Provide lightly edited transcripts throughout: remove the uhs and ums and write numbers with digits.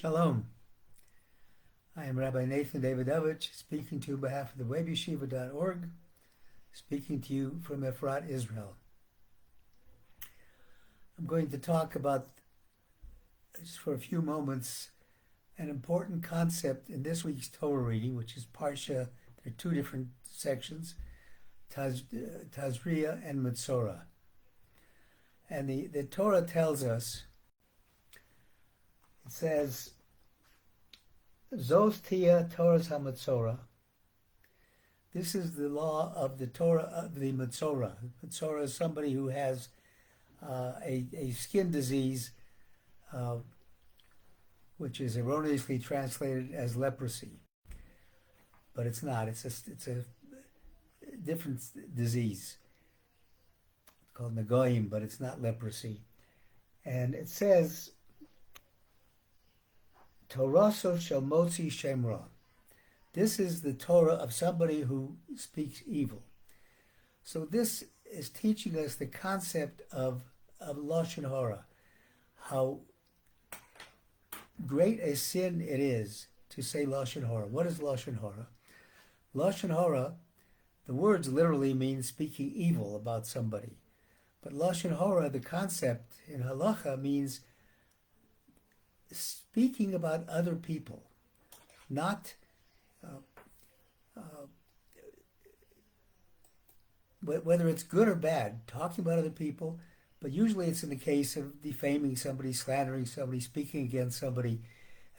Shalom. I am Rabbi Nathan Davidovich, speaking to you on behalf of the webyeshiva.org, speaking to you from Efrat, Israel. I'm going to talk about, just for a few moments, an important concept in this week's Torah reading, which is Parsha. There are two different sections, Tazria-Metzorah. And the Torah tells us, it says, Zos tia Torah's ha-Metzorah. This is the law of the Torah of the Metzorah. Metzorah is somebody who has a skin disease, which is erroneously translated as leprosy, but it's not. It's a different disease. It's called Nagoim, but it's not leprosy. And it says, Toraso shel motzi shemra. This is the Torah of somebody who speaks evil. So this is teaching us the concept of Lashon Horah, how great a sin it is to say Lashon Horah. What is Lashon Horah? Lashon Horah, the words literally mean speaking evil about somebody. But Lashon Horah, the concept in halacha, means speaking about other people, not whether it's good or bad, talking about other people, but usually it's in the case of defaming somebody, slandering somebody, speaking against somebody.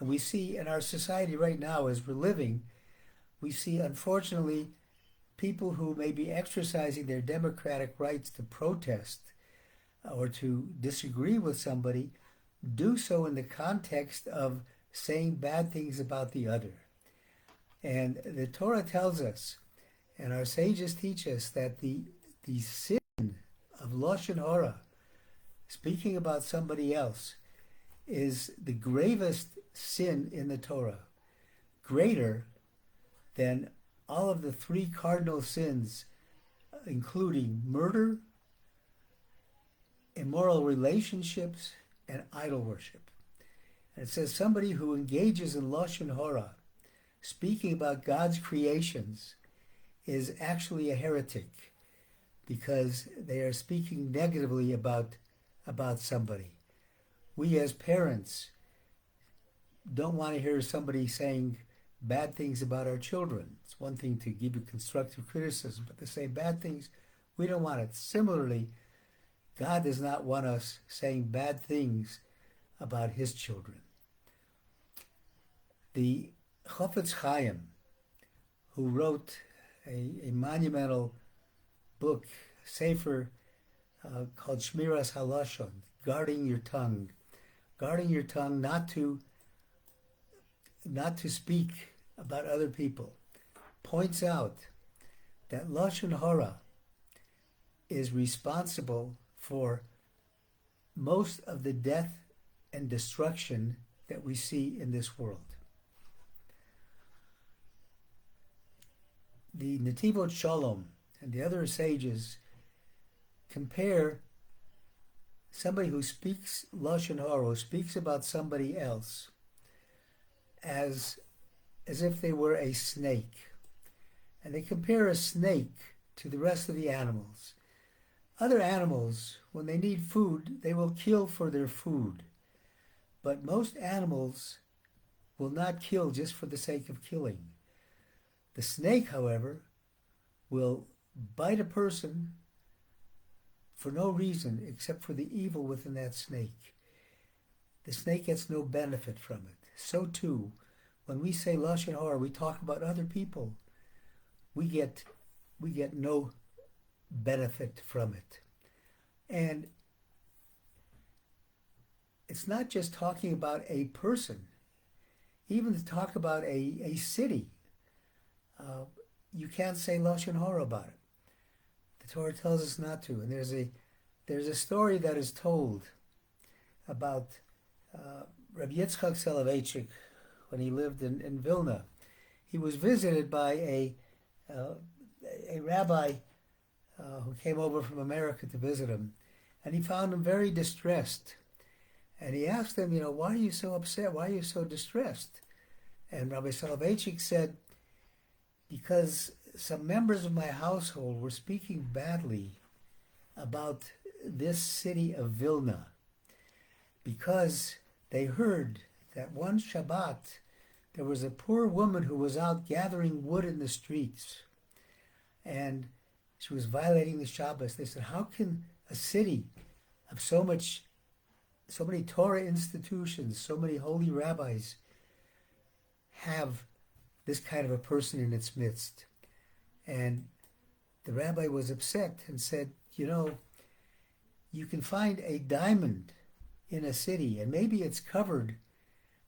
And we see in our society right now, as we're living, we see, unfortunately, people who may be exercising their democratic rights to protest or to disagree with somebody, do so in the context of saying bad things about the other. And the Torah tells us, and our sages teach us, that the sin of Lashon Horah, speaking about somebody else, is the gravest sin in the Torah, greater than all of the three cardinal sins, including murder, immoral relationships, and idol worship. And it says somebody who engages in Lashon Horah, speaking about God's creations, is actually a heretic because they are speaking negatively about somebody. We as parents don't want to hear somebody saying bad things about our children. It's one thing to give you constructive criticism, but to say bad things, we don't want it. Similarly, God does not want us saying bad things about his children. The Chofetz Chaim, who wrote a monumental book, sefer, called Shmiras Halashon, guarding your tongue not to speak about other people, points out that Lashon Horah is responsible for most of the death and destruction that we see in this world. The Netivot Shalom and the other sages compare somebody who speaks Lashon Horah, who speaks about somebody else, as if they were a snake. And they compare a snake to the rest of the animals. Other animals, when they need food, they will kill for their food. But most animals will not kill just for the sake of killing. The snake, however, will bite a person for no reason except for the evil within that snake. The snake gets no benefit from it. So too, when we say Lashon Horah, we talk about other people. We get no benefit from it. And it's not just talking about a person. Even to talk about a city, you can't say Lashon Horah about it. The Torah tells us not to. And there's a story that is told about Rabbi Yitzchak Soloveitchik when he lived in Vilna. He was visited by a rabbi who came over from America to visit him, and he found him very distressed. And he asked them, why are you so upset? Why are you so distressed? And Rabbi Soloveitchik said, because some members of my household were speaking badly about this city of Vilna, because they heard that one Shabbat there was a poor woman who was out gathering wood in the streets, and she was violating the Shabbos. They said, how can a city of so many Torah institutions, so many holy rabbis, have this kind of a person in its midst? And the rabbi was upset and said, you can find a diamond in a city, and maybe it's covered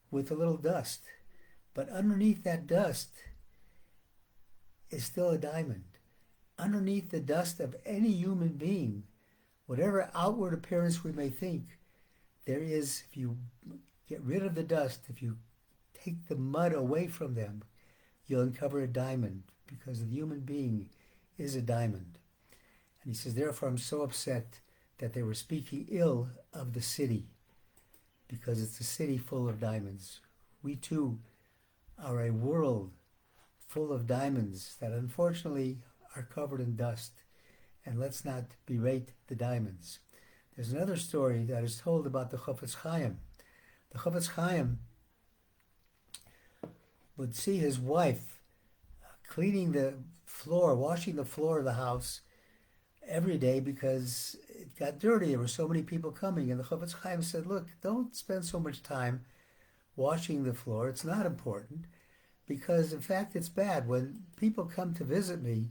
with a little dust, but underneath that dust is still a diamond. Underneath the dust of any human being, whatever outward appearance we may think, there is, if you get rid of the dust, if you take the mud away from them, you'll uncover a diamond, because the human being is a diamond. And he says, therefore I'm so upset that they were speaking ill of the city, because it's a city full of diamonds. We too are a world full of diamonds that unfortunately are covered in dust. And let's not berate the diamonds. There's another story that is told about the Chofetz Chaim. The Chofetz Chaim would see his wife cleaning the floor, washing the floor of the house every day because it got dirty. There were so many people coming. And the Chofetz Chaim said, look, don't spend so much time washing the floor. It's not important, because in fact it's bad. When people come to visit me,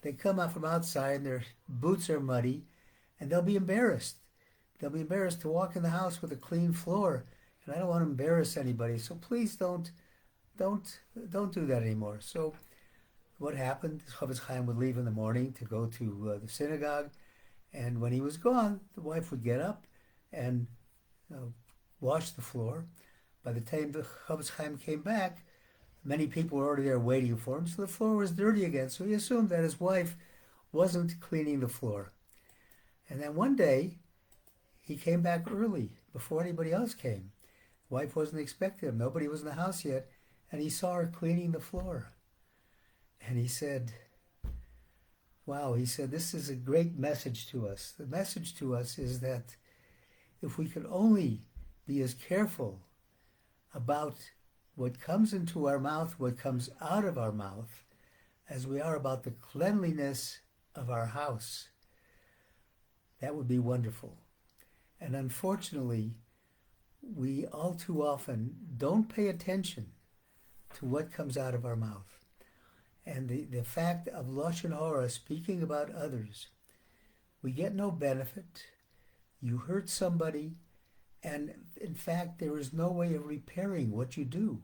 they come out from outside and their boots are muddy, and they'll be embarrassed. They'll be embarrassed to walk in the house with a clean floor, and I don't want to embarrass anybody. So please don't do that anymore. So what happened? Chofetz Chaim would leave in the morning to go to the synagogue, and when he was gone, the wife would get up and wash the floor. By the time the Chofetz Chaim came back, many people were already there waiting for him, so the floor was dirty again. So he assumed that his wife wasn't cleaning the floor. And then one day, he came back early, before anybody else came. Wife wasn't expecting him. Nobody was in the house yet. And he saw her cleaning the floor. And he said, wow, he said, this is a great message to us. The message to us is that if we could only be as careful about what comes into our mouth, what comes out of our mouth, as we are about the cleanliness of our house, that would be wonderful. And unfortunately, we all too often don't pay attention to what comes out of our mouth. And the fact of Lashon Horah, speaking about others, we get no benefit. You hurt somebody, and in fact, there is no way of repairing what you do.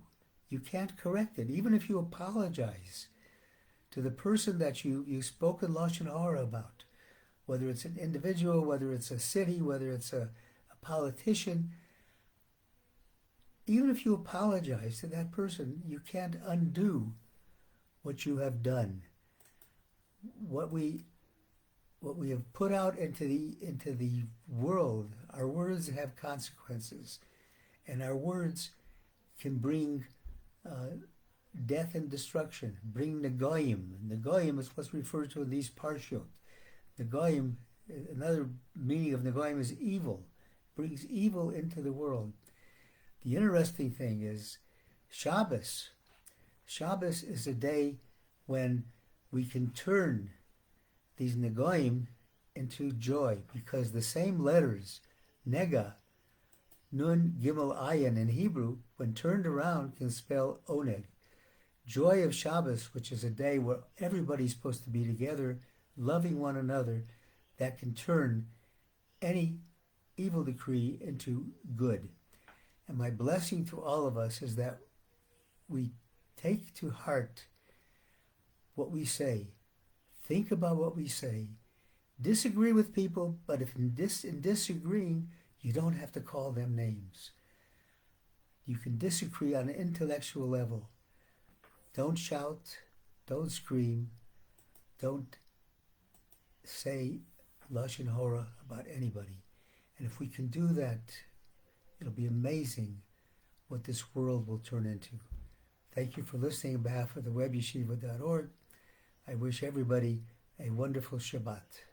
You can't correct it. Even if you apologize to the person that you spoke in Lashon Horah about, whether it's an individual, whether it's a city, whether it's a politician, even if you apologize to that person, you can't undo what you have done. What we have put out into the world, our words have consequences, and our words can bring death and destruction, bring Negoim. Negoim is what's referred to in these Parshot. Negoim, another meaning of Negoim is evil, brings evil into the world. The interesting thing is Shabbos. Shabbos is a day when we can turn these Negoim into joy, because the same letters, Nega, Nun, Gimel, Ayin in Hebrew, when turned around, can spell Oneg. Joy of Shabbos, which is a day where everybody's supposed to be together, loving one another, that can turn any evil decree into good. And my blessing to all of us is that we take to heart what we say, think about what we say, disagree with people, but if in disagreeing, you don't have to call them names. You can disagree on an intellectual level. Don't shout, don't scream, don't say Lashon Horah about anybody. And if we can do that It'll be amazing what this world will turn into. Thank you for listening on behalf of the webyeshiva.org. I wish everybody a wonderful Shabbat.